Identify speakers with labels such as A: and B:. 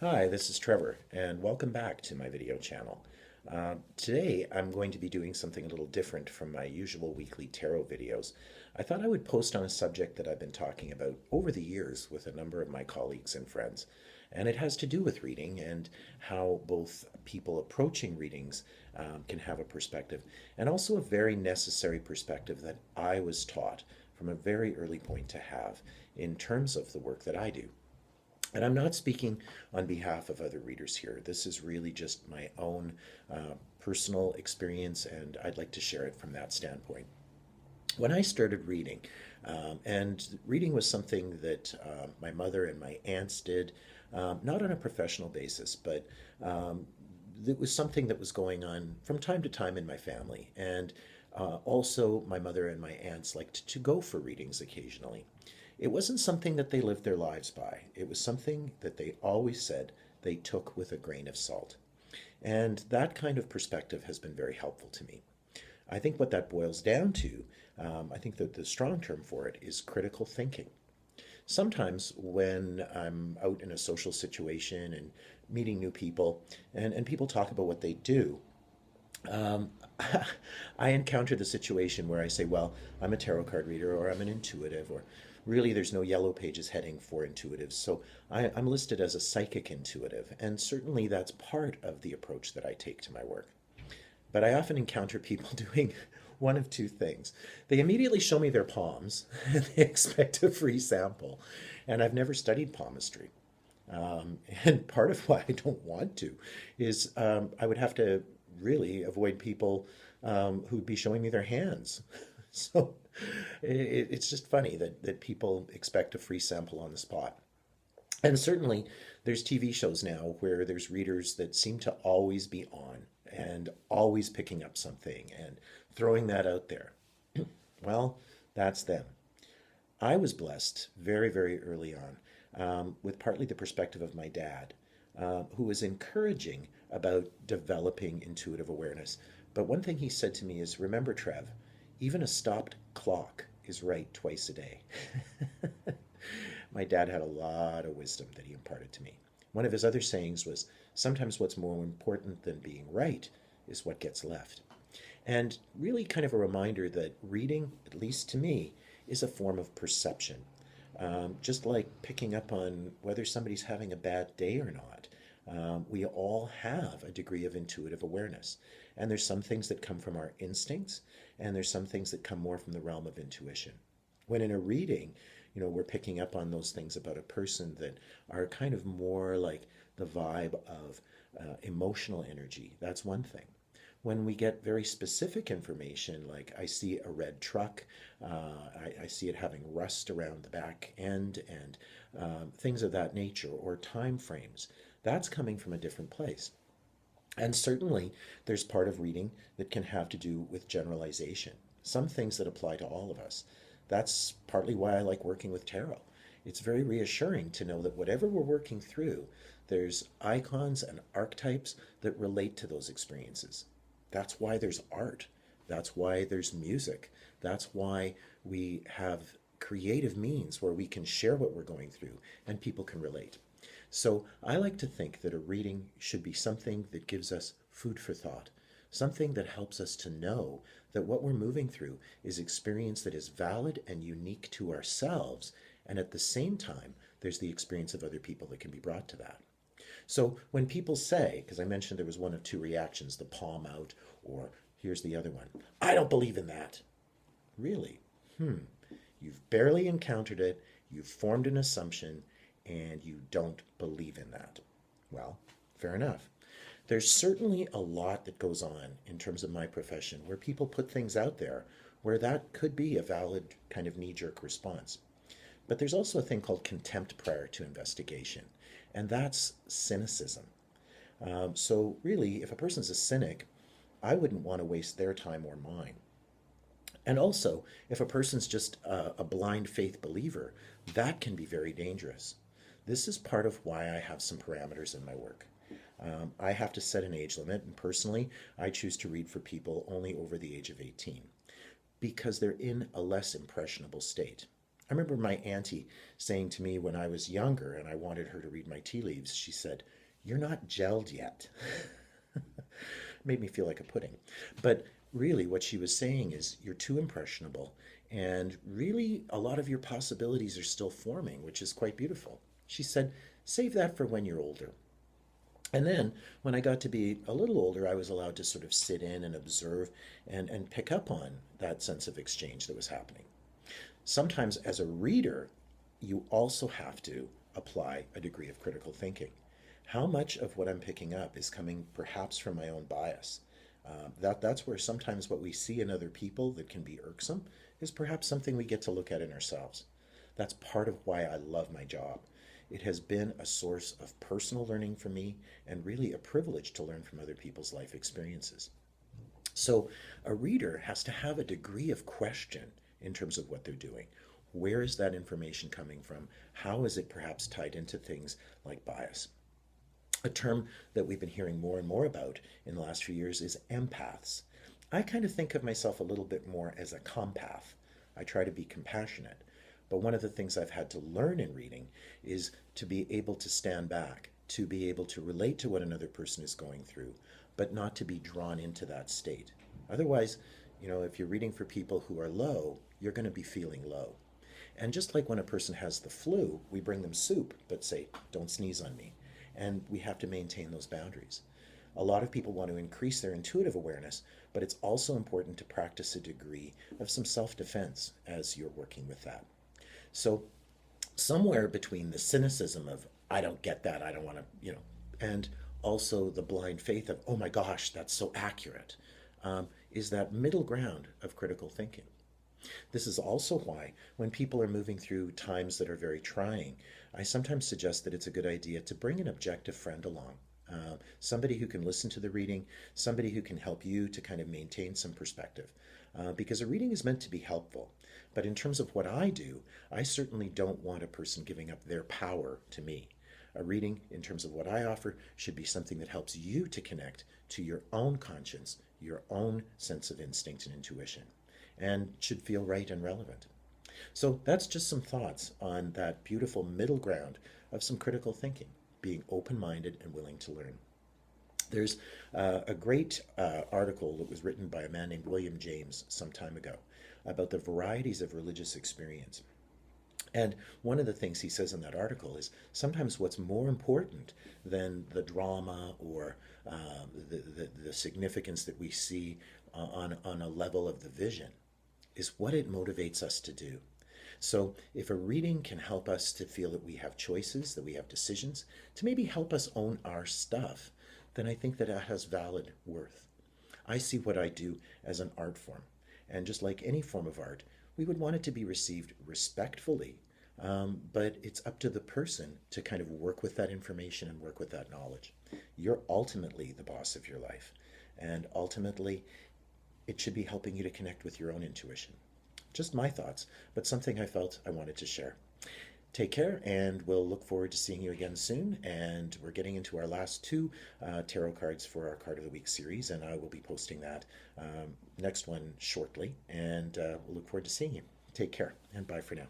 A: Hi, this is Trevor, and welcome back to my video channel. Today, I'm going to be doing something a little different from my usual weekly tarot videos. I thought I would post on a subject that I've been talking about over the years with a number of my colleagues and friends, and it has to do with reading and how both people approaching readings can have a perspective, and also a very necessary perspective that I was taught from a very early point to have in terms of the work that I do. And I'm not speaking on behalf of other readers here. This is really just my own personal experience, and I'd like to share it from that standpoint. When I started reading, and reading was something that my mother and my aunts did, not on a professional basis, but it was something that was going on from time to time in my family. And also, my mother and my aunts liked to go for readings occasionally. It wasn't something that they lived their lives by. It was something that they always said they took with a grain of salt. And that kind of perspective has been very helpful to me. I think what that boils down to, I think that the strong term for it is critical thinking. Sometimes when I'm out in a social situation and meeting new people, and people talk about what they do, um, I encounter the situation where I say, well, I'm a tarot card reader, or I'm an intuitive, or really there's no yellow pages heading for intuitives. So I'm listed as a psychic intuitive, and certainly that's part of the approach that I take to my work. But I often encounter people doing one of two things. They immediately show me their palms, and they expect a free sample. And I've never studied palmistry. And part of why I don't want to is I would have to really avoid people who'd be showing me their hands. So it's just funny that people expect a free sample on the spot. And certainly there's TV shows now where there's readers that seem to always be on and always picking up something and throwing that out there. Well, that's them. I was blessed very, very early on with partly the perspective of my dad, who was encouraging about developing intuitive awareness. But one thing he said to me is, remember, Trev, even a stopped clock is right twice a day. My dad had a lot of wisdom that he imparted to me. One of his other sayings was, sometimes what's more important than being right is what gets left. And really kind of a reminder that reading, at least to me, is a form of perception. Just like picking up on whether somebody's having a bad day or not. We all have a degree of intuitive awareness. And there's some things that come from our instincts, and there's some things that come more from the realm of intuition. When in a reading, we're picking up on those things about a person that are kind of more like the vibe of emotional energy. That's one thing. When we get very specific information, like I see a red truck, I see it having rust around the back end, and things of that nature, or time frames, that's coming from a different place. And certainly, there's part of reading that can have to do with generalization, some things that apply to all of us. That's partly why I like working with tarot. It's very reassuring to know that whatever we're working through, there's icons and archetypes that relate to those experiences. That's why there's art. That's why there's music. That's why we have creative means where we can share what we're going through and people can relate. So I like to think that a reading should be something that gives us food for thought, something that helps us to know that what we're moving through is experience that is valid and unique to ourselves, and at the same time, there's the experience of other people that can be brought to that. So when people say, because I mentioned there was one of two reactions, the palm out, or here's the other one, I don't believe in that. Really? You've barely encountered it, you've formed an assumption, and you don't believe in that. Well, fair enough. There's certainly a lot that goes on in terms of my profession where people put things out there where that could be a valid kind of knee jerk response. But there's also a thing called contempt prior to investigation, and that's cynicism. So, really, if a person's a cynic, I wouldn't want to waste their time or mine. And also, if a person's just a blind faith believer, that can be very dangerous. This is part of why I have some parameters in my work. I have to set an age limit, and personally, I choose to read for people only over the age of 18 because they're in a less impressionable state. I remember my auntie saying to me when I was younger and I wanted her to read my tea leaves, she said, "You're not gelled yet." Made me feel like a pudding. But really, what she was saying is, you're too impressionable, and really, a lot of your possibilities are still forming, which is quite beautiful. She said, save that for when you're older. And then when I got to be a little older, I was allowed to sort of sit in and observe and pick up on that sense of exchange that was happening. Sometimes, as a reader, you also have to apply a degree of critical thinking. How much of what I'm picking up is coming perhaps from my own bias? That's where sometimes what we see in other people that can be irksome is perhaps something we get to look at in ourselves. That's part of why I love my job. It has been a source of personal learning for me and really a privilege to learn from other people's life experiences. So a reader has to have a degree of question in terms of what they're doing. Where is that information coming from? How is it perhaps tied into things like bias? A term that we've been hearing more and more about in the last few years is empaths. I kind of think of myself a little bit more as a compath. I try to be compassionate. But one of the things I've had to learn in reading is to be able to stand back, to be able to relate to what another person is going through, but not to be drawn into that state. Otherwise, if you're reading for people who are low, you're going to be feeling low. And just like when a person has the flu, we bring them soup, but say, don't sneeze on me. And we have to maintain those boundaries. A lot of people want to increase their intuitive awareness, but it's also important to practice a degree of some self defense as you're working with that. So, somewhere between the cynicism of, I don't get that, I don't want to, and also the blind faith of, oh my gosh, that's so accurate, is that middle ground of critical thinking. This is also why, when people are moving through times that are very trying, I sometimes suggest that it's a good idea to bring an objective friend along. Somebody who can listen to the reading, somebody who can help you to kind of maintain some perspective. Because a reading is meant to be helpful. But in terms of what I do, I certainly don't want a person giving up their power to me. A reading, in terms of what I offer, should be something that helps you to connect to your own conscience, your own sense of instinct and intuition, and should feel right and relevant. So that's just some thoughts on that beautiful middle ground of some critical thinking, being open-minded and willing to learn. There's a great article that was written by a man named William James some time ago about the varieties of religious experience. And one of the things he says in that article is sometimes what's more important than the drama or the significance that we see on a level of the vision is what it motivates us to do. So if a reading can help us to feel that we have choices, that we have decisions, to maybe help us own our stuff, then I think that it has valid worth. I see what I do as an art form. And just like any form of art, we would want it to be received respectfully, but it's up to the person to kind of work with that information and work with that knowledge. You're ultimately the boss of your life. And ultimately, it should be helping you to connect with your own intuition. Just my thoughts, but something I felt I wanted to share. Take care, and we'll look forward to seeing you again soon. And we're getting into our last two tarot cards for our Card of the Week series, and I will be posting that next one shortly. And we'll look forward to seeing you. Take care, and bye for now.